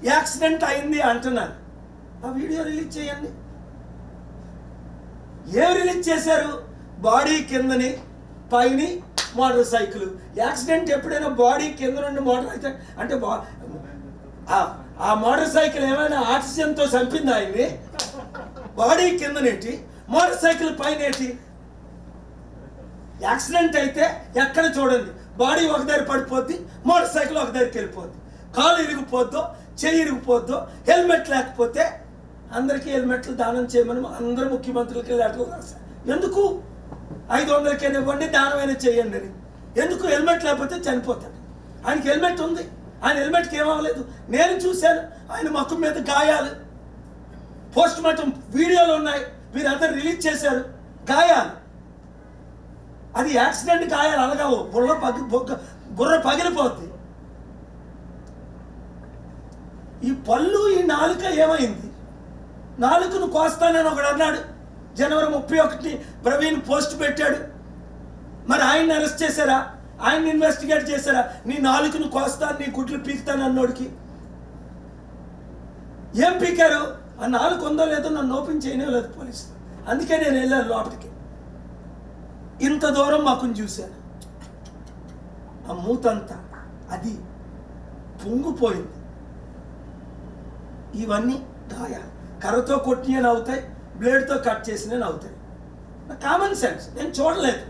Accident అయింది అంటున్నారు. ఆ వీడియో రిలీజ్ చేయండి. ఏం రిలీజ్ చేశారు? బాడీ కిందని పైన మోటార్ సైకిల్. యాక్సిడెంట్ ఎప్పుడైనా బాడీ కింద నుండి మోటార్ అయితే అంటే ఆ మోటార్ సైకిల్ ఏమైనా ఆక్సిజన్తో చంపింది ఆయన్ని? బాడీ కిందనేటి, మోటార్ సైకిల్ పైన ఏంటి? యాక్సిడెంట్ అయితే ఎక్కడ చూడండి, బాడీ ఒక దగ్గర పడిపోద్ది, మోటార్ సైకిల్ ఒక దగ్గరికి వెళ్ళిపోద్ది. కాలు ఇరిగిపోద్దో, చెయ్యి ఇరిగిపోద్దో. హెల్మెట్ లేకపోతే అందరికీ హెల్మెట్లు దానం చేయమని అందరూ ముఖ్యమంత్రులకి లెటర్ రాశారు. ఎందుకు? 500 ఇవ్వండి, దానమైనా చేయండి అని. ఎందుకు? హెల్మెట్ లేకపోతే చనిపోతాడు. ఆయనకి హెల్మెట్ ఉంది, ఆయన హెల్మెట్కి ఏమవ్వలేదు. నేను చూశాను ఆయన ముఖం మీద గాయాలు, పోస్ట్ మార్టం వీడియోలు ఉన్నాయి, మీరు అందరు రిలీజ్ చేశారు. గాయాలు, అది యాక్సిడెంట్ గాయాలు అనగావు, బుర్ర పగిలిపోద్ది. ఈ పళ్ళు, ఈ నాలుక ఏమైంది? నాలుకను కోస్తానని ఒకడు అన్నాడు. జనవరి 31 ప్రవీణ్ పోస్ట్ పెట్టాడు. మరి ఆయన్ని అరెస్ట్ చేశారా? ఆయన్ని ఇన్వెస్టిగేట్ చేశారా? నీ నాలుకను కోస్తాను, నీ గుడ్లు పీకుతాను అన్నోడికి ఏం పీకారు? ఆ నాలుగు ఉందో లేదో నన్ను ఓపెన్ చేయలేదు పోలీసులు. అందుకే నేను వెళ్ళాను లోపలికి. ఇంత దూరం మాకు చూశాను. ఆ మూతంతా అది పొంగిపోయింది. ఇవన్నీ గాయాలు. కర్రతో కొట్టినవి అవుతాయి, బ్లేడ్తో కట్ చేసినవి అవుతాయి. Common sense. నేను చూడలేదు.